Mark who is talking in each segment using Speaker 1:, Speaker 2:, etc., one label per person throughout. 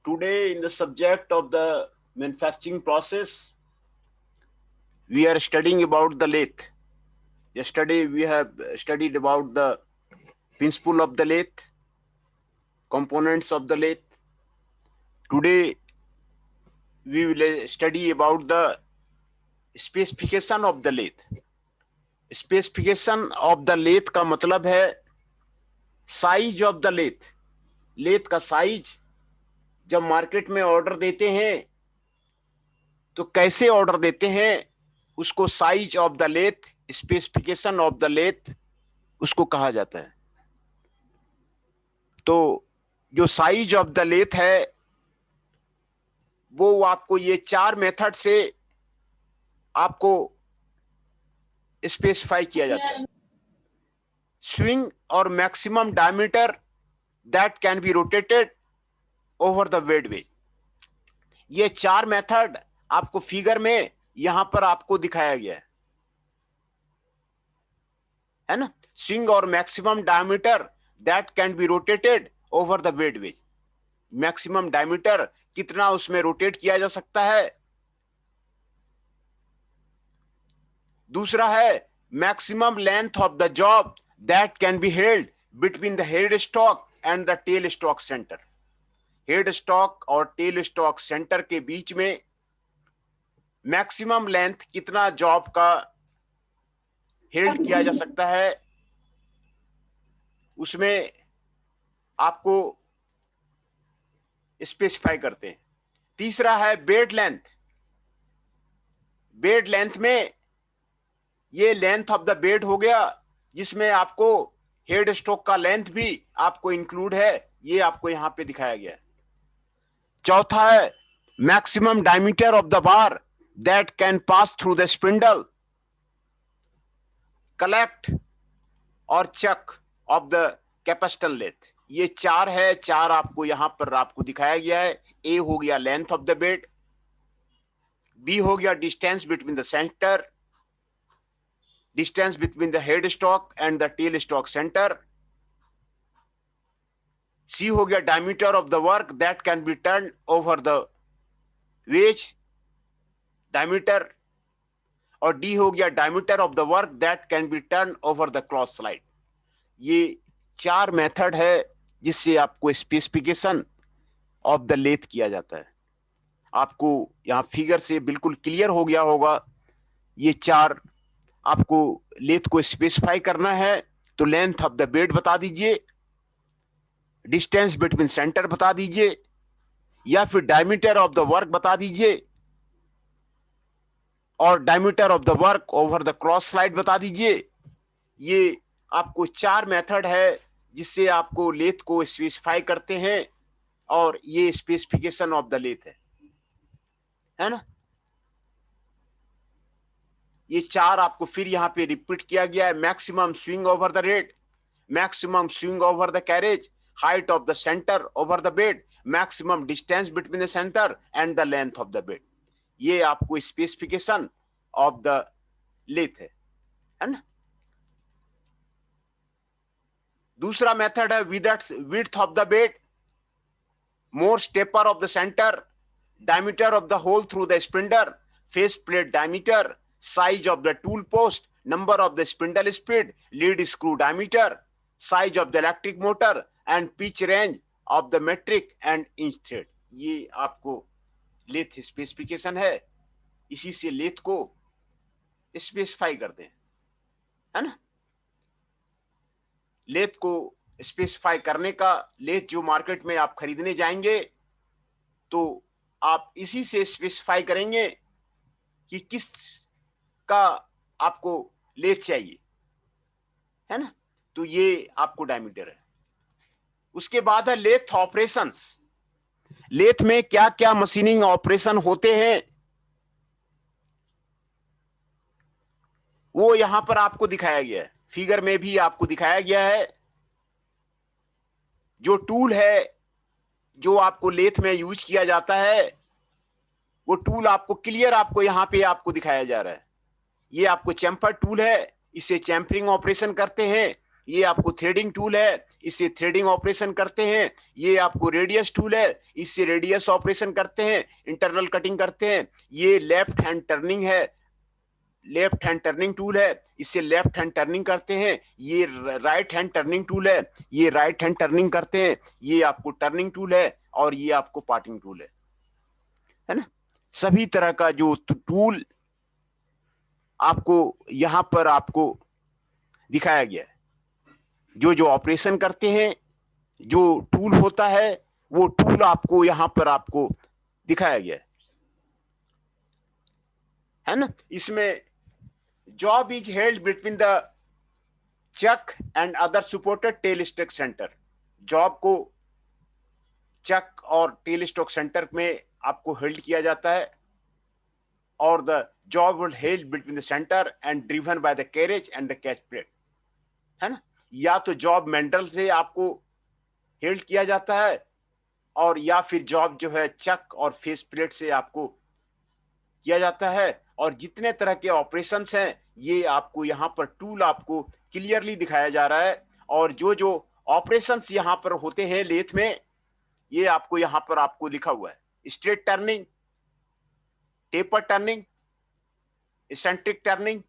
Speaker 1: Today, in the subject of the manufacturing process, we are studying about the lathe. Yesterday, we have studied about the principle of the lathe, components of the lathe. Today, we will study about the specification of the lathe. Specification of the lathe का मतलब है size of the lathe. Lathe का size जब market में order देते हैं तो कैसे ऑर्डर देते हैं, उसको size of the lathe, specification of the lathe उसको कहा जाता है. तो जो साइज ऑफ द लेथ है वो आपको ये 4 मेथड से आपको स्पेसिफाई किया जाता है. स्विंग और maximum diameter that can be rotated over the bed ways. ये 4 मेथड आपको फिगर में यहां पर आपको दिखाया गया है ना. स्विंग और maximum diameter that can be rotated over the bed ways. Maximum diameter कितना उसमें रोटेट किया जा सकता है. दूसरा है maximum length of the job that can be held between the head stock and the tail stock centre. Head stock और tail stock centre के बीच में मैक्सिमम लेंथ कितना जॉब का हेल्ड किया जा सकता है, उसमें आपको स्पेसिफाई करते हैं. तीसरा है बेड लेंथ. बेड लेंथ में ये लेंथ ऑफ द बेड हो गया जिसमें आपको हेड स्टॉक का लेंथ भी आपको इंक्लूड है, ये आपको यहां पे दिखाया गया है. चौथा है maximum diameter of the bar that can pass through the spindle, collect और चक ऑफ द कैपेसिटर लेथ. ये 4 है, 4 आपको यहां पर आपको दिखाया गया है. ए हो गया length of the bed, B हो गया distance between the centre, distance between the head stock and the tail stock center. C हो गया diameter of the work that can be turned over the wedge diameter, और D हो गया diameter of the work that can be turned over the cross slide. ये 4 method है जिससे आपको specification of the lathe किया जाता है. आपको यहां फिगर से बिल्कुल क्लियर हो गया होगा. ये 4 आपको लेथ को स्पेसिफाई करना है तो लेंथ ऑफ द बेड बता दीजिए, डिस्टेंस बिटवीन सेंटर बता दीजिए, या फिर डायमीटर ऑफ द वर्क बता दीजिए, और diameter of the work over the cross slide बता दीजिए. ये आपको 4 मेथड है जिससे आपको लेथ को स्पेसिफाई करते हैं, और ये स्पेसिफिकेशन ऑफ द लेथ है ना. ये 4 आपको फिर यहां पे रिपीट किया गया है. Maximum swing over the rate, maximum swing over the carriage, height of the centre over the bed, maximum distance between the centre and the length of the bed. ये आपको स्पेसिफिकेशन ऑफ द लेथ है ना. दूसरा method है width of the bed, morse taper of the centre, diameter of the hole through the spindle, face plate diameter, size of the tool post, number of the spindle speed, lead screw diameter, size of the electric motor and pitch range of the metric and inch thread. ये आपको lathe specification है. इसी से lathe को specify करते हैं, है ना. लेथ को स्पेसिफाई करने का, लेथ जो मार्केट में आप खरीदने जाएंगे तो आप इसी से स्पेसिफाई करेंगे कि किस का आपको लेथ चाहिए, है ना. तो ये आपको डायमीटर है. उसके बाद है लेथ ऑपरेशंस. लेथ में क्या क्या मशीनिंग ऑपरेशन होते हैं वो यहां पर आपको दिखाया गया है. फिगर में भी आपको दिखाया गया है. जो टूल है जो आपको लेथ में यूज किया जाता है वो टूल आपको क्लियर आपको यहां पे आपको दिखाया जा रहा है. ये आपको चैम्फर टूल है, इससे चैम्फरिंग ऑपरेशन करते हैं. ये आपको थ्रेडिंग टूल है, इससे थ्रेडिंग ऑपरेशन करते हैं। ये आपको रेडियस टूल है, इससे रेडियस ऑपरेशन करते हैं, इंटरनल कटिंग करते हैं। ये लेफ्ट हैंड टर्निंग है, लेफ्ट हैंड टर्निंग टूल है, इससे लेफ्ट हैंड टर्निंग करते हैं। ये राइट हैंड टर्निंग टूल है, ये राइट हैंड टर्निंग करते हैं। ये आपको टर्निंग टूल है और ये आपको पार्टिंग टूल है ना। सभी तरह का जो टूल आपको यहां पर आपको दिखाया गया है। जो जो ऑपरेशन करते हैं, जो टूल होता है, वो टूल आपको यहां पर आपको दिखाया गया है ना। इसमें job is held between the Chuck and other supported tell stock centre. Job को चक और टेल स्टॉक सेंटर में आपको हेल्ड किया जाता है, और the job will held between the centre and driven by the carriage and the catch plate, है ना। या तो जॉब मेंडल से आपको हेल्ड किया जाता है, और या फिर जॉब जो है चक और फेस प्लेट से आपको किया जाता है। और जितने तरह के ऑपरेशंस हैं, ये आपको यहां पर टूल आपको क्लियरली दिखाया जा रहा है। और जो जो ऑपरेशंस यहां पर होते हैं लेथ में, ये आपको यहां पर आपको लिखा हुआ है। Straight turning, taper turning, eccentric turning,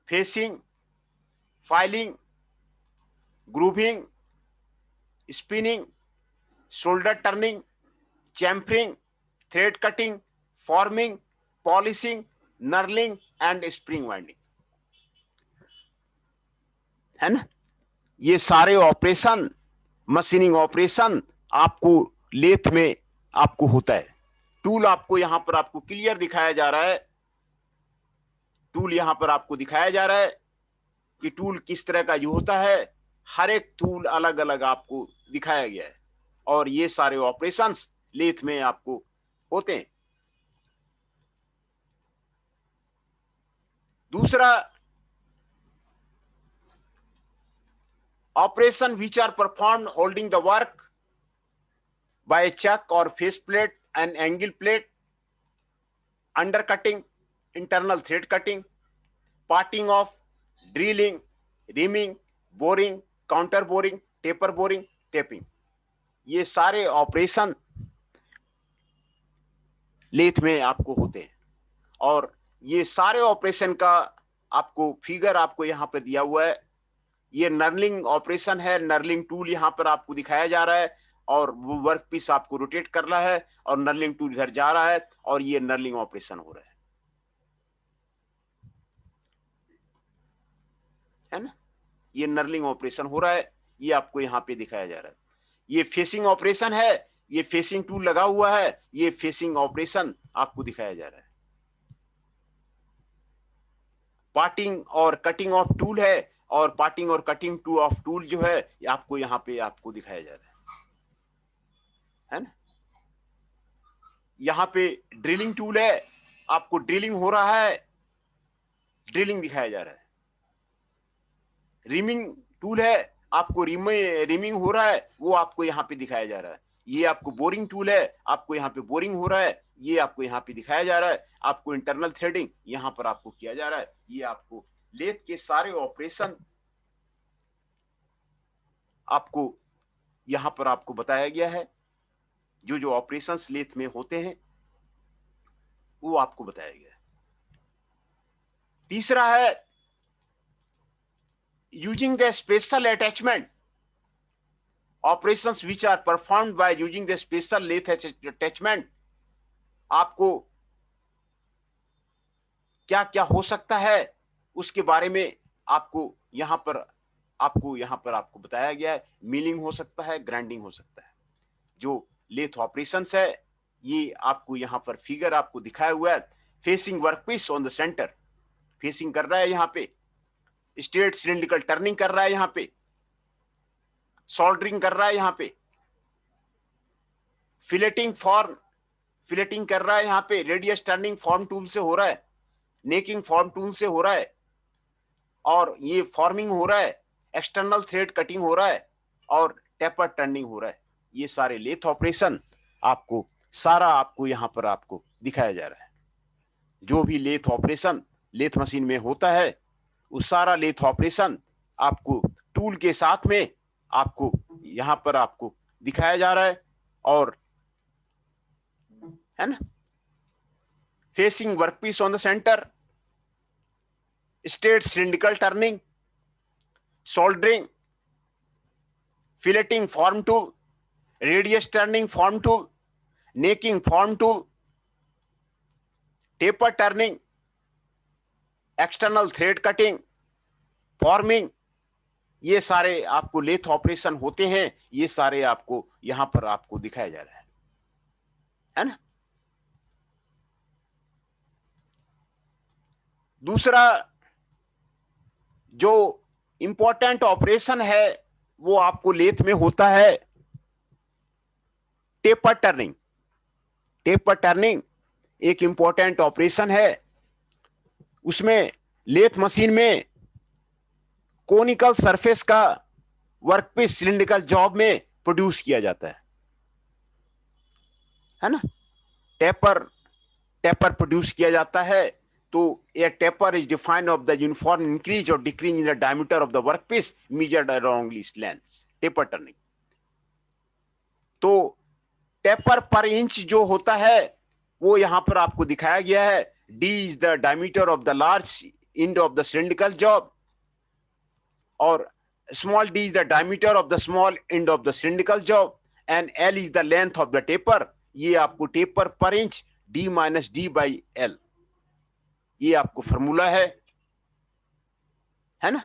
Speaker 1: facing, filing, grooving, spinning, shoulder turning, chamfering, thread cutting, forming, polishing, knurling and spring winding, है ना। ये सारे ऑपरेशन, मशीनिंग ऑपरेशन आपको लेथ में आपको होता है। टूल आपको यहां पर आपको क्लियर दिखाया जा रहा है। टूल यहां पर आपको दिखाया जा रहा है कि टूल किस तरह का जो होता है। हर एक टूल अलग अलग आपको दिखाया गया है, और ये सारे ऑपरेशंस लेथ में आपको होते हैं। दूसरा, operation which are performed holding the work by chuck और face plate and angle plate, undercutting, internal thread cutting, parting off, drilling, reaming, boring, counter boring, taper boring, tapping. ये सारे ऑपरेशन लेथ में आपको होते हैं, और ये सारे ऑपरेशन का आपको फिगर आपको यहां पे दिया हुआ है। ये नर्लिंग ऑपरेशन है, नर्लिंग टूल यहां पर आपको दिखाया जा रहा है, और वो वर्क पीस आपको रोटेट कर रहा है, और नर्लिंग टूल इधर जा रहा है, और ये नर्लिंग ऑपरेशन हो रहा है ना। ये नर्लिंग ऑपरेशन हो रहा है, ये आपको यहां पे दिखाया जा रहा है। ये फेसिंग ऑपरेशन है, ये फेसिंग टूल लगा हुआ है, ये फेसिंग ऑपरेशन आपको दिखाया जा रहा है। पार्टिंग और कटिंग ऑफ टूल है, और पार्टिंग और कटिंग टू ऑफ टूल जो है आपको यहां पे आपको दिखाया जा रहा है ना। यहां पे ड्रिलिंग टूल है, आपको ड्रिलिंग हो रहा है, ड्रिलिंग दिखाया जा रहा है। रिमिंग टूल है, आपको रिमिंग हो रहा है, वो आपको यहां पे दिखाया जा रहा है। ये आपको बोरिंग टूल है, आपको यहां पे बोरिंग हो रहा है, ये आपको यहां पे दिखाया जा रहा है। आपको इंटरनल थ्रेडिंग यहां पर आपको किया जा रहा है। ये आपको लेथ के सारे ऑपरेशन आपको यहां पर आपको बताया गया है। जो जो ऑपरेशंस लेथ में होते हैं वो आपको बताया गया है। तीसरा है using the special attachment, operations which are performed by using the special lathe attachment. आपको क्या क्या हो सकता है उसके बारे में आपको यहां पर आपको बताया गया है। मिलिंग हो सकता है, ग्राइंडिंग हो सकता है। जो लेथ ऑपरेशंस है, ये आपको यहां पर फिगर आपको दिखाया हुआ है। Facing workpiece on the centre, facing कर रहा है यहां पे। स्ट्रेट सिलिंड्रिकल टर्निंग कर रहा है यहां पे। सोल्डरिंग कर रहा है यहां पे। फिलेटिंग फॉर्म, फिलेटिंग कर रहा है यहां पे। रेडियस टर्निंग फॉर्म टूल से हो रहा है, नेकिंग फॉर्म टूल से हो रहा है, और ये फॉर्मिंग हो रहा है, एक्सटर्नल थ्रेड कटिंग हो रहा है, और टेपर टर्निंग हो रहा है। ये सारे लेथ ऑपरेशन आपको सारा आपको यहां पर आपको दिखाया जा रहा है। जो भी लेथ ऑपरेशन लेथ मशीन में होता है, वो सारा लेथ ऑपरेशन आपको टूल के साथ में आपको यहां पर आपको दिखाया जा रहा है, और है ना, facing workpiece on the centre, straight cylindrical turning, soldering, filleting form tool, radius turning form tool, necking form tool, taper turning, external thread cutting, forming, ये सारे आपको लेथ ऑपरेशन होते हैं, ये सारे आपको यहां पर आपको दिखाया जा रहा है ना। दूसरा जो इंपॉर्टेंट ऑपरेशन है वो आपको लेथ में होता है टेपर टर्निंग। टेपर टर्निंग एक इंपॉर्टेंट ऑपरेशन है, उसमें लेथ मशीन में कोनिकल सरफेस का वर्कपीस सिलिंड्रिकल जॉब में प्रोड्यूस किया जाता है ना। टेपर टेपर प्रोड्यूस किया जाता है, तो a taper is defined of the uniform increase और decrease in the diameter of the workpiece measured along least length. Taper turning, तो टेपर पर इंच जो होता है वो यहां पर आपको दिखाया गया है। D is the diameter of the large end of the cylindrical job, और small d is the diameter of the small end of the cylindrical job, and L is the length of the taper। ये आपको taper per inch d minus D by L, ये आपको formula है ना।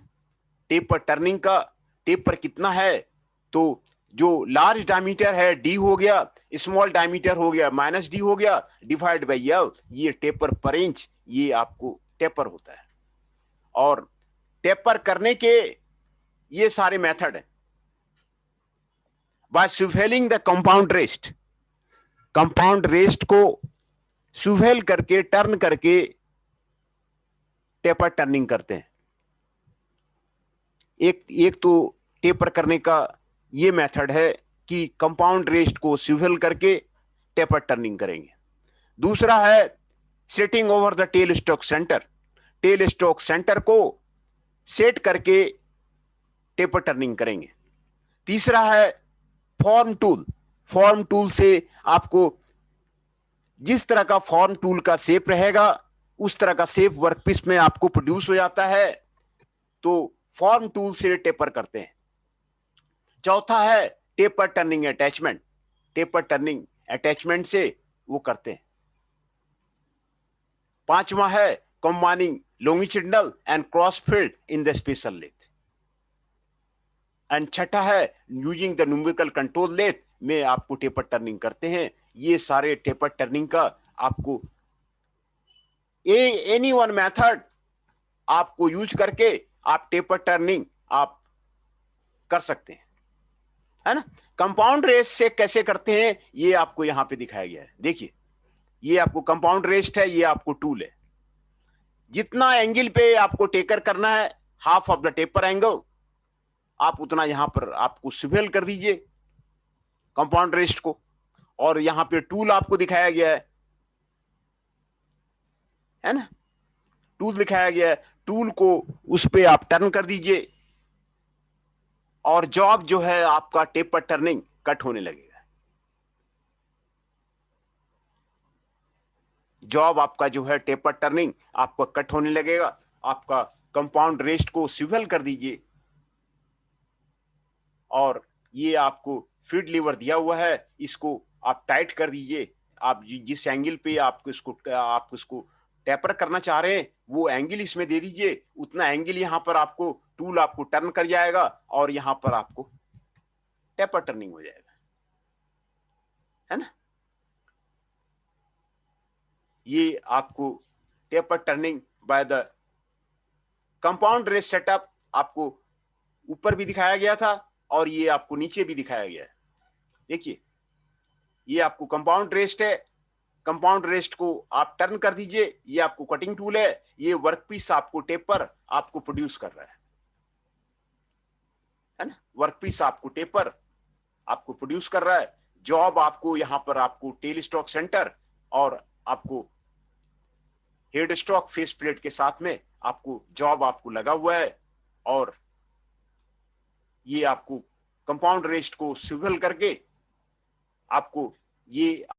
Speaker 1: Taper turning का taper कितना है, तो जो लार्ज डायमीटर है d हो गया, स्मॉल डायमीटर हो गया माइनस डी हो गया, डिवाइड बाई एल, ये टेपर पर इंच, ये आपको टेपर होता है। और टेपर करने के ये सारे मेथड है। By swivelling the compound rest, compound rest को सुवेल करके टर्न करके टेपर टर्निंग करते हैं। एक तो टेपर करने का ये मेथड है कि कंपाउंड रेस्ट को सुवेल करके टेपर टर्निंग करेंगे। दूसरा है setting over the tail stock centre, tell stock centre को सेट करके टेपर टर्निंग करेंगे। तीसरा है फॉर्म टूल, फॉर्म टूल से आपको जिस तरह का फॉर्म टूल का शेप रहेगा उस तरह का शेप वर्कपीस में आपको प्रोड्यूस हो जाता है, तो फॉर्म टूल से टेपर करते हैं। चौथा है taper turning attachment, taper turning attachment से वो करते हैं। पांचवा है combining longitudinal and cross field in the special lathe, and छठा है using the numerical control lathe में आपको टेपर टर्निंग करते हैं। ये सारे टेपर टर्निंग का आपको एनी वन मेथड आपको यूज करके आप टेपर टर्निंग आप कर सकते हैं, है ना। कंपाउंड रेस्ट से कैसे करते हैं ये आपको यहां पे दिखाया गया है। देखिए ये आपको कंपाउंड रेस्ट है, ये आपको टूल है। जितना एंगल पे आपको टेकर करना है, half of the taper angle, आप उतना यहां पर आपको स्वेल कर दीजिए कंपाउंड रेस्ट को, और यहां पे टूल आपको दिखाया गया है ना, टूल दिखाया गया है। टूल को उस पे आप टर्न कर दीजिए और जॉब जो है आपका टेपर टर्निंग कट होने लगेगा। जॉब आपका जो है टेपर टर्निंग आपका कट होने लगेगा। आपका कंपाउंड रेस्ट को स्वेल कर दीजिए, और ये आपको फीड लीवर दिया हुआ है, इसको आप टाइट कर दीजिए। आप जिस एंगल पे आपको इसको टेपर करना चाह रहे हैं वो एंगल इसमें दे दीजिए, उतना एंगल यहां पर आपको टूल आपको टर्न कर जाएगा और यहां पर आपको टेपर टर्निंग हो जाएगा, है ना। ये आपको taper turning by the compound rest setup आपको ऊपर भी दिखाया गया था और ये आपको नीचे भी दिखाया गया है। देखिए ये आपको कंपाउंड रेस्ट है, कंपाउंड रेस्ट को आप टर्न कर दीजिए, ये आपको कटिंग टूल है, ये वर्कपीस आपको टेपर आपको प्रोड्यूस कर रहा है ना। वर्कपीस आपको टेपर आपको प्रोड्यूस कर रहा है। जॉब आपको यहां पर आपको टेल स्टॉक सेंटर और आपको हेड स्टॉक फेस प्लेट के साथ में आपको जॉब आपको लगा हुआ है, और ये आपको कंपाउंड रेस्ट को स्विवल करके आपको ये